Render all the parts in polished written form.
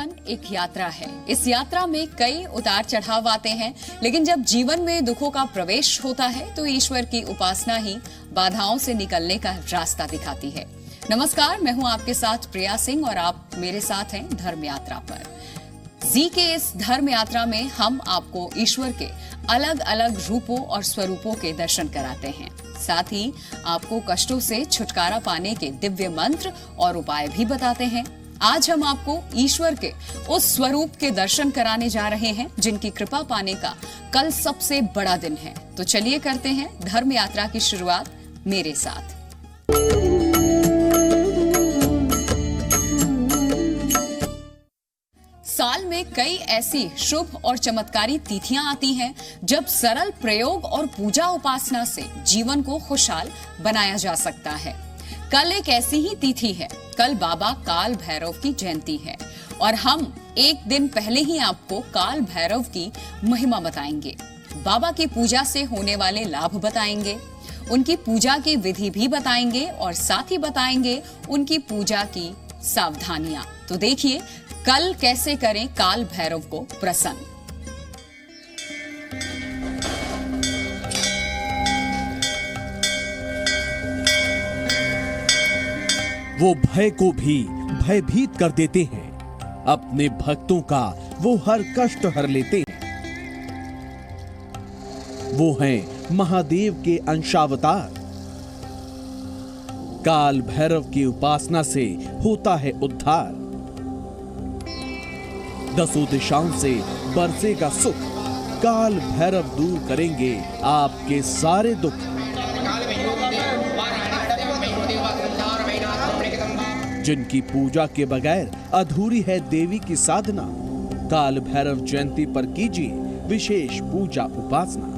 जीवन एक यात्रा है। इस यात्रा में कई उतार चढ़ाव आते हैं, लेकिन जब जीवन में दुखों का प्रवेश होता है तो ईश्वर की उपासना ही बाधाओं से निकलने का रास्ता दिखाती है। नमस्कार, मैं हूं आपके साथ प्रिया सिंह और आप मेरे साथ हैं धर्म यात्रा पर। जी के इस धर्म यात्रा में हम आपको ईश्वर के अलग अलग रूपों और स्वरूपों के दर्शन कराते हैं। साथ ही आपको कष्टों से छुटकारा पाने के दिव्य मंत्र और उपाय भी बताते हैं। आज हम आपको ईश्वर के उस स्वरूप के दर्शन कराने जा रहे हैं जिनकी कृपा पाने का कल सबसे बड़ा दिन है। तो चलिए करते हैं धर्म यात्रा की शुरुआत मेरे साथ। साल में कई ऐसी शुभ और चमत्कारी तिथियां आती हैं जब सरल प्रयोग और पूजा उपासना से जीवन को खुशहाल बनाया जा सकता है। कल एक ऐसी ही तिथि है। कल बाबा काल भैरव की जयंती है और हम एक दिन पहले ही आपको काल भैरव की महिमा बताएंगे। बाबा की पूजा से होने वाले लाभ बताएंगे, उनकी पूजा की विधि भी बताएंगे और साथ ही बताएंगे उनकी पूजा की सावधानियां। तो देखिए कल कैसे करें काल भैरव को प्रसन्न। वो भय को भी भयभीत कर देते हैं, अपने भक्तों का वो हर कष्ट हर लेते हैं। वो हैं महादेव के अंशावतार। काल भैरव की उपासना से होता है उद्धार। दसों दिशाओं से बरसेगा सुख, काल भैरव दूर करेंगे आपके सारे दुख। जिनकी पूजा के बगैर अधूरी है देवी की साधना, काल भैरव जयंती पर कीजिए विशेष पूजा उपासना।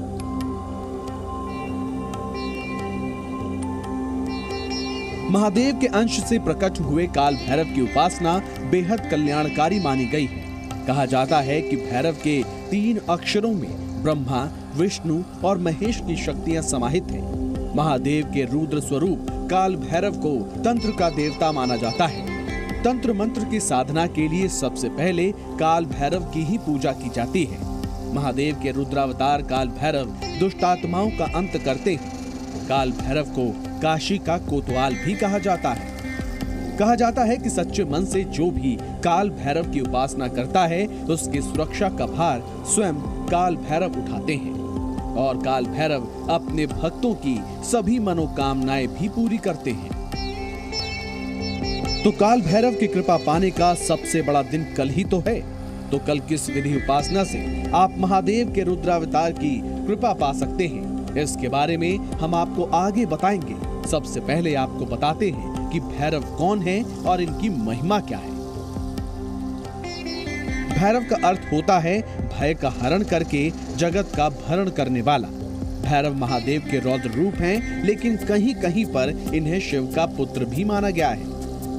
महादेव के अंश से प्रकट हुए काल भैरव की उपासना बेहद कल्याणकारी मानी गई है। कहा जाता है कि भैरव के 3 अक्षरों में ब्रह्मा, विष्णु और महेश की शक्तियां समाहित हैं। महादेव के रुद्र स्वरूप काल भैरव को तंत्र का देवता माना जाता है। तंत्र मंत्र की साधना के लिए सबसे पहले काल भैरव की ही पूजा की जाती है। महादेव के रुद्रावतार काल भैरव दुष्टात्माओं का अंत करते हैं। काल भैरव को काशी का कोतवाल भी कहा जाता है। कहा जाता है कि सच्चे मन से जो भी काल भैरव की उपासना करता है उसकी सुरक्षा का भार स्वयं काल भैरव उठाते हैं और काल भैरव अपने भक्तों की सभी मनोकामनाएं भी पूरी करते हैं। तो काल भैरव की कृपा पाने का सबसे बड़ा दिन कल ही तो है। तो कल किस विधि उपासना से आप महादेव के रुद्रावतार की कृपा पा सकते हैं, इसके बारे में हम आपको आगे बताएंगे। सबसे पहले आपको बताते हैं कि भैरव कौन है और इनकी महिमा क्या है। भैरव का अर्थ होता है भय का हरण करके जगत का भरण करने वाला। भैरव महादेव के रौद्र रूप हैं, लेकिन कहीं कहीं पर इन्हें शिव का पुत्र भी माना गया है।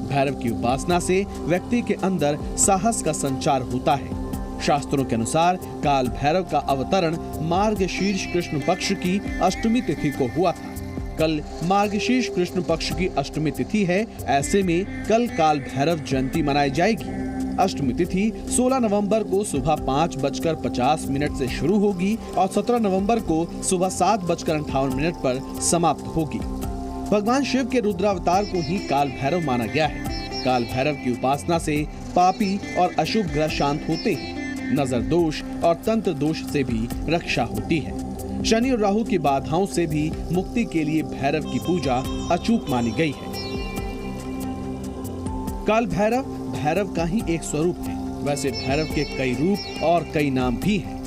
भैरव की उपासना से व्यक्ति के अंदर साहस का संचार होता है। शास्त्रों के अनुसार काल भैरव का अवतरण मार्गशीर्ष कृष्ण पक्ष की अष्टमी तिथि को हुआ था। कल मार्गशीर्ष कृष्ण पक्ष की अष्टमी तिथि है। ऐसे में कल काल भैरव जयंती मनाई जाएगी। अष्टमी तिथि 16 नवंबर को सुबह 5:50 से शुरू होगी और 17 नवंबर को सुबह 7:58 पर समाप्त होगी। भगवान शिव के रुद्रावतार को ही काल भैरव माना गया है। काल भैरव की उपासना से पापी और अशुभ ग्रह शांत होते हैं। नजर दोष और तंत्र दोष से भी रक्षा होती है। शनि और राहु की बाधाओं से भी मुक्ति के लिए भैरव की पूजा अचूक मानी गई है। काल भैरव भैरव का ही एक स्वरूप है। वैसे भैरव के कई रूप और कई नाम भी हैं।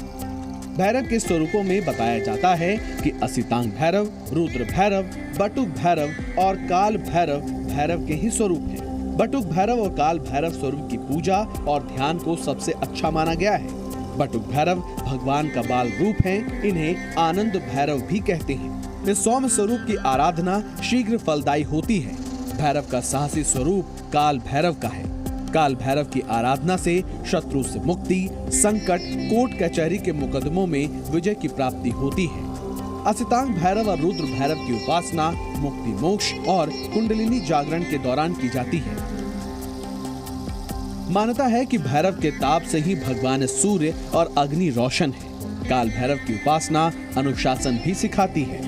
भैरव के स्वरूपों में बताया जाता है कि असितांग भैरव, रुद्र भैरव, बटुक भैरव और काल भैरव भैरव के ही स्वरूप हैं। बटुक भैरव और काल भैरव स्वरूप की पूजा और ध्यान को सबसे अच्छा माना गया है। बटुक भैरव भगवान का बाल रूप है। इन्हें आनंद भैरव भी कहते हैं। इस सौम्य स्वरूप की आराधना शीघ्र फलदायी होती है। भैरव का साहसी स्वरूप काल भैरव का है। काल भैरव की आराधना से शत्रु से मुक्ति, संकट, कोर्ट कचहरी के मुकदमों में विजय की प्राप्ति होती है। असितांग भैरव और रुद्र भैरव की उपासना मुक्ति, मोक्ष और कुंडलिनी जागरण के दौरान की जाती है। मान्यता है कि भैरव के ताप से ही भगवान सूर्य और अग्नि रोशन है। काल भैरव की उपासना अनुशासन भी सिखाती है।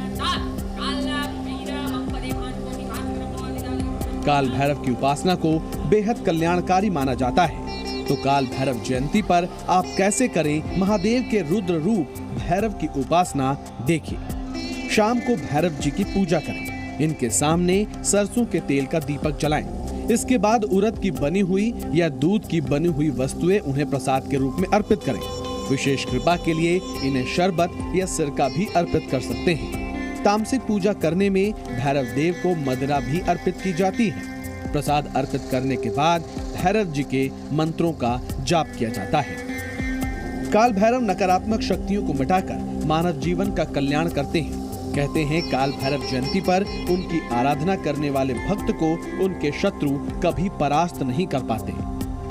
काल भैरव की उपासना को बेहद कल्याणकारी माना जाता है। तो काल भैरव जयंती पर आप कैसे करें महादेव के रुद्र रूप भैरव की उपासना देखिए। शाम को भैरव जी की पूजा करें। इनके सामने सरसों के तेल का दीपक जलाएं। इसके बाद उड़द की बनी हुई या दूध की बनी हुई वस्तुएं उन्हें प्रसाद के रूप में अर्पित करें। विशेष कृपा के लिए इन्हें शरबत या सिरका भी अर्पित कर सकते हैं। तामसिक पूजा करने में भैरव देव को मदिरा भी अर्पित की जाती है। प्रसाद अर्पित करने के बाद भैरव जी के मंत्रों का जाप किया जाता है। काल भैरव नकारात्मक शक्तियों को मिटाकर मानव जीवन का कल्याण करते हैं। कहते हैं काल भैरव जयंती पर उनकी आराधना करने वाले भक्त को उनके शत्रु कभी परास्त नहीं कर पाते।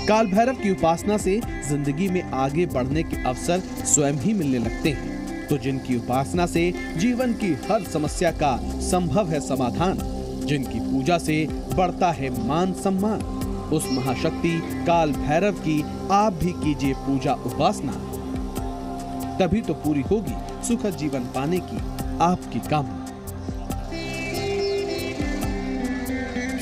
काल भैरव की उपासना से जिंदगी में आगे बढ़ने के अवसर स्वयं ही मिलने लगते हैं। तो जिनकी उपासना से जीवन की हर समस्या का संभव है समाधान, जिनकी पूजा से बढ़ता है मान सम्मान, उस महाशक्ति काल भैरव की आप भी कीजिए पूजा उपासना। तभी तो पूरी होगी सुखद जीवन पाने की आपकी कामना।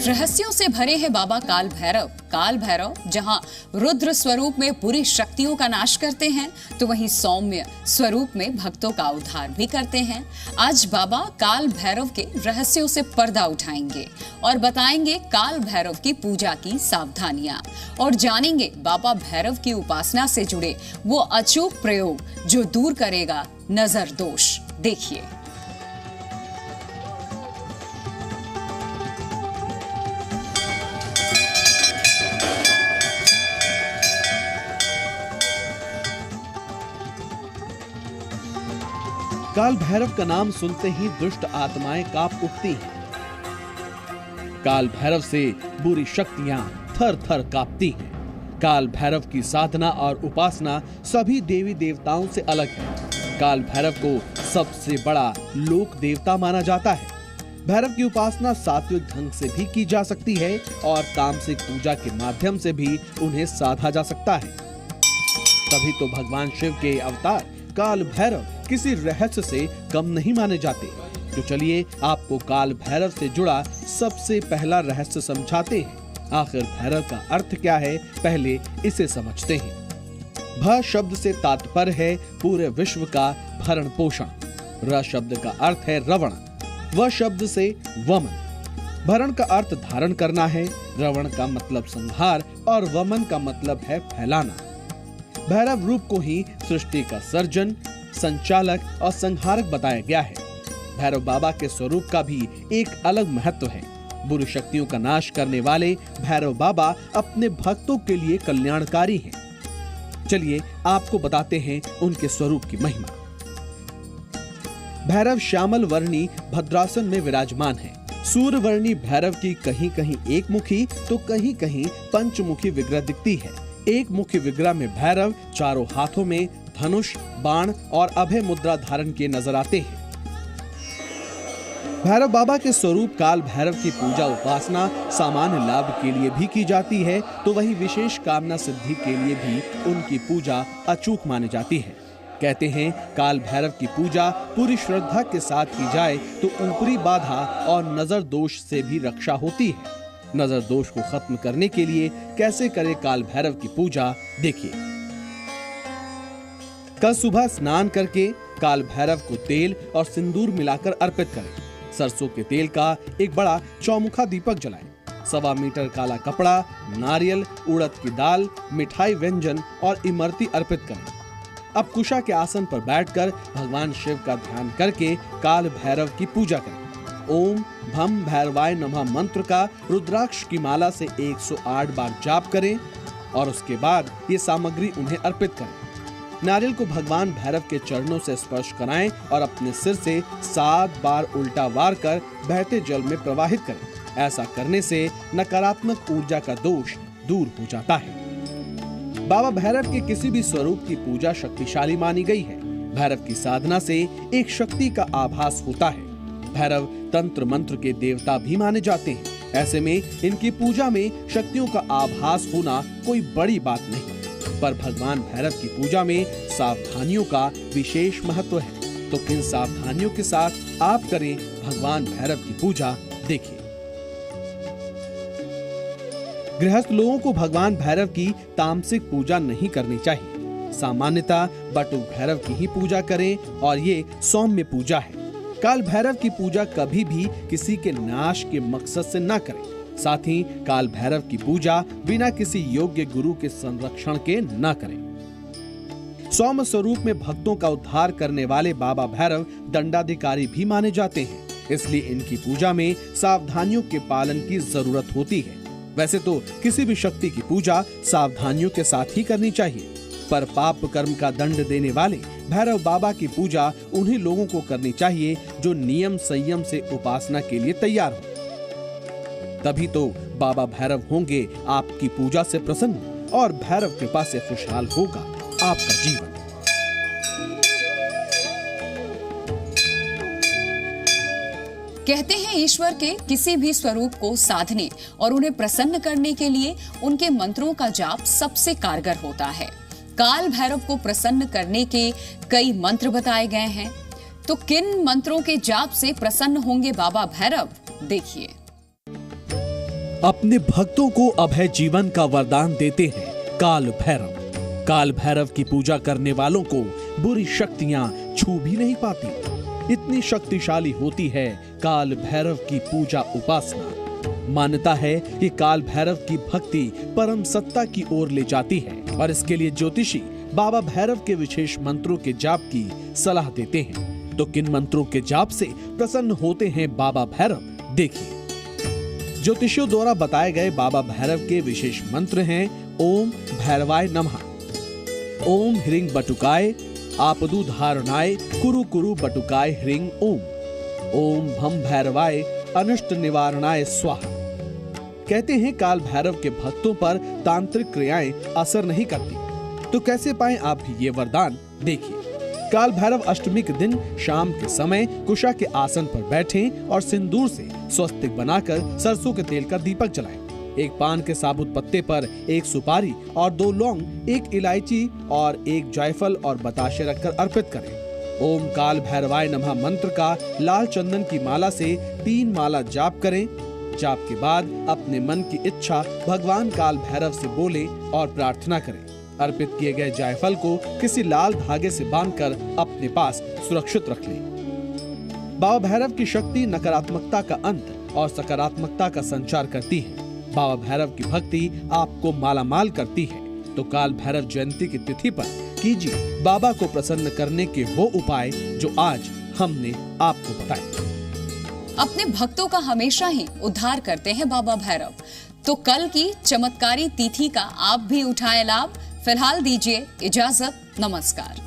रहस्यों से भरे हैं बाबा काल भैरव। काल भैरव जहां रुद्र स्वरूप में बुरी शक्तियों का नाश करते हैं, तो वहीं सौम्य स्वरूप में भक्तों का उद्धार भी करते हैं। आज बाबा काल भैरव के रहस्यों से पर्दा उठाएंगे और बताएंगे काल भैरव की पूजा की सावधानियां, और जानेंगे बाबा भैरव की उपासना से जुड़े वो अचूक प्रयोग जो दूर करेगा नजर दोष। देखिए। काल भैरव का नाम सुनते ही दुष्ट आत्माएं कांप उठती हैं। काल भैरव से बुरी शक्तियां थर थर कांपती हैं। काल भैरव की साधना और उपासना सभी देवी देवताओं से अलग है। काल भैरव को सबसे बड़ा लोक देवता माना जाता है। भैरव की उपासना सात्विक ढंग से भी की जा सकती है और तामसिक पूजा के माध्यम से भी उन्हें साधा जा सकता है। तभी तो भगवान शिव के अवतार काल भैरव किसी रहस्य से कम नहीं माने जाते। तो चलिए आपको काल भैरव से जुड़ा सबसे पहला रहस्य समझाते हैं। आखिर भैरव का अर्थ क्या है, पहले इसे समझते हैं। भ शब्द से तात्पर्य है पूरे विश्व का भरण पोषण। र शब्द का अर्थ है रवण। व शब्द से वमन। भरण का अर्थ धारण करना है, रवण का मतलब संहार और वमन का मतलब है फैलाना। भैरव रूप को ही सृष्टि का सर्जन, संचालक और संहारक बताया गया है। भैरव बाबा के स्वरूप का भी एक अलग महत्व है। बुरी शक्तियों का नाश करने वाले भैरव बाबा अपने भक्तों के लिए कल्याणकारी हैं। चलिए आपको बताते हैं उनके स्वरूप की महिमा। भैरव श्यामल वर्णी भद्रासन में विराजमान है। सूर्य वर्णी भैरव की कहीं कहीं एक मुखी तो कहीं कहीं पंचमुखी विग्रह दिखती है। एक मुख्य विग्रह में भैरव चारों हाथों में धनुष, बाण और अभय मुद्रा धारण किए नजर आते हैं। भैरव बाबा के स्वरूप काल भैरव की पूजा उपासना सामान्य लाभ के लिए भी की जाती है, तो वही विशेष कामना सिद्धि के लिए भी उनकी पूजा अचूक मानी जाती है। कहते हैं काल भैरव की पूजा पूरी श्रद्धा के साथ की जाए तो ऊपरी बाधा और नजर दोष से भी रक्षा होती है। नजर दोष को खत्म करने के लिए कैसे करें काल भैरव की पूजा, देखिए। कल सुबह स्नान करके काल भैरव को तेल और सिंदूर मिलाकर अर्पित करें। सरसों के तेल का एक बड़ा चौमुखा दीपक जलाएं। 1.25 मीटर काला कपड़ा, नारियल, उड़द की दाल, मिठाई, व्यंजन और इमरती अर्पित करें। अब कुशा के आसन पर बैठकर भगवान शिव का ध्यान करके काल भैरव की पूजा करें। ओम भम भैरवाय नमः मंत्र का रुद्राक्ष की माला से 108 बार जाप करें और उसके बाद ये सामग्री उन्हें अर्पित करें। नारियल को भगवान भैरव के चरणों से स्पर्श कराएं और अपने सिर से 7 बार उल्टा वार कर बहते जल में प्रवाहित करें। ऐसा करने से नकारात्मक ऊर्जा का दोष दूर हो जाता है। बाबा भैरव के किसी भी स्वरूप की पूजा शक्तिशाली मानी गई है। भैरव की साधना से एक शक्ति का आभास होता है। भैरव तंत्र मंत्र के देवता भी माने जाते हैं। ऐसे में इनकी पूजा में शक्तियों का आभास होना कोई बड़ी बात नहीं, पर भगवान भैरव की पूजा में सावधानियों का विशेष महत्व है। तो किन सावधानियों के साथ आप करें भगवान भैरव की पूजा, देखिए। गृहस्थ लोगों को भगवान भैरव की तामसिक पूजा नहीं करनी चाहिए। सामान्यतः बटुक भैरव की ही पूजा करें और ये सौम्य पूजा है। काल भैरव की पूजा कभी भी किसी के नाश के मकसद से न करें। साथ ही काल भैरव की पूजा बिना किसी योग्य गुरु के संरक्षण के न करें। सौम्य स्वरूप में भक्तों का उद्धार करने वाले बाबा भैरव दंडाधिकारी भी माने जाते हैं, इसलिए इनकी पूजा में सावधानियों के पालन की जरूरत होती है। वैसे तो किसी भी शक्ति की पूजा सावधानियों के साथ ही करनी चाहिए, पर पाप कर्म का दंड देने वाले भैरव बाबा की पूजा उन्हीं लोगों को करनी चाहिए जो नियम संयम से उपासना के लिए तैयार हो। तभी तो बाबा भैरव होंगे आपकी पूजा से प्रसन्न और भैरव कृपा से खुशहाल होगा आपका जीवन। कहते हैं ईश्वर के किसी भी स्वरूप को साधने और उन्हें प्रसन्न करने के लिए उनके मंत्रों का जाप सबसे कारगर होता है। काल भैरव को प्रसन्न करने के कई मंत्र बताए गए हैं, तो किन मंत्रों के जाप से प्रसन्न होंगे बाबा भैरव, देखिए। अपने भक्तों को अभय जीवन का वरदान देते हैं काल भैरव। काल भैरव की पूजा करने वालों को बुरी शक्तियां छू भी नहीं पाती। इतनी शक्तिशाली होती है काल भैरव की पूजा उपासना। मान्यता है कि काल भैरव की भक्ति परम सत्ता की ओर ले जाती है और इसके लिए ज्योतिषी बाबा भैरव के विशेष मंत्रों के जाप की सलाह देते हैं। तो किन मंत्रों के जाप से प्रसन्न होते हैं बाबा भैरव, देखिए। ज्योतिषियों द्वारा बताए गए बाबा भैरव के विशेष मंत्र हैं ओम भैरवाय नमः, ओम ह्रीं बटुकाय आपदु धारणाय कुरु कुरु बटुकाय ह्रीं ओम, ओम भम भैरवाय अनिष्ट निवारणाय स्वाहा। कहते हैं काल भैरव के भक्तों पर तांत्रिक क्रियाएं असर नहीं करती, तो कैसे पाएं आप भी ये वरदान, देखिए। काल भैरव अष्टमी के दिन शाम के समय कुशा के आसन पर बैठें और सिंदूर से स्वस्तिक बनाकर सरसों के तेल का दीपक जलाएं। एक पान के साबुत पत्ते पर एक सुपारी और 2 लौंग, 1 इलायची और 1 जायफल और बताशे रखकर अर्पित करें। ओम काल भैरवाय नमः मंत्र का लाल चंदन की माला से 3 माला जाप करें। जाप के बाद अपने मन की इच्छा भगवान काल भैरव से बोले और प्रार्थना करें। अर्पित किए गए जायफल को किसी लाल धागे से बांधकर अपने पास सुरक्षित रख लें। बाबा भैरव की शक्ति नकारात्मकता का अंत और सकारात्मकता का संचार करती है। बाबा भैरव की भक्ति आपको मालामाल करती है। तो काल भैरव जयंती की तिथि पर कीजिए बाबा को प्रसन्न करने के वो उपाय जो आज हमने आपको बताए। अपने भक्तों का हमेशा ही उद्धार करते हैं बाबा भैरव। तो कल की चमत्कारी तिथि का आप भी उठाएं लाभ। फिलहाल दीजिए इजाजत, नमस्कार।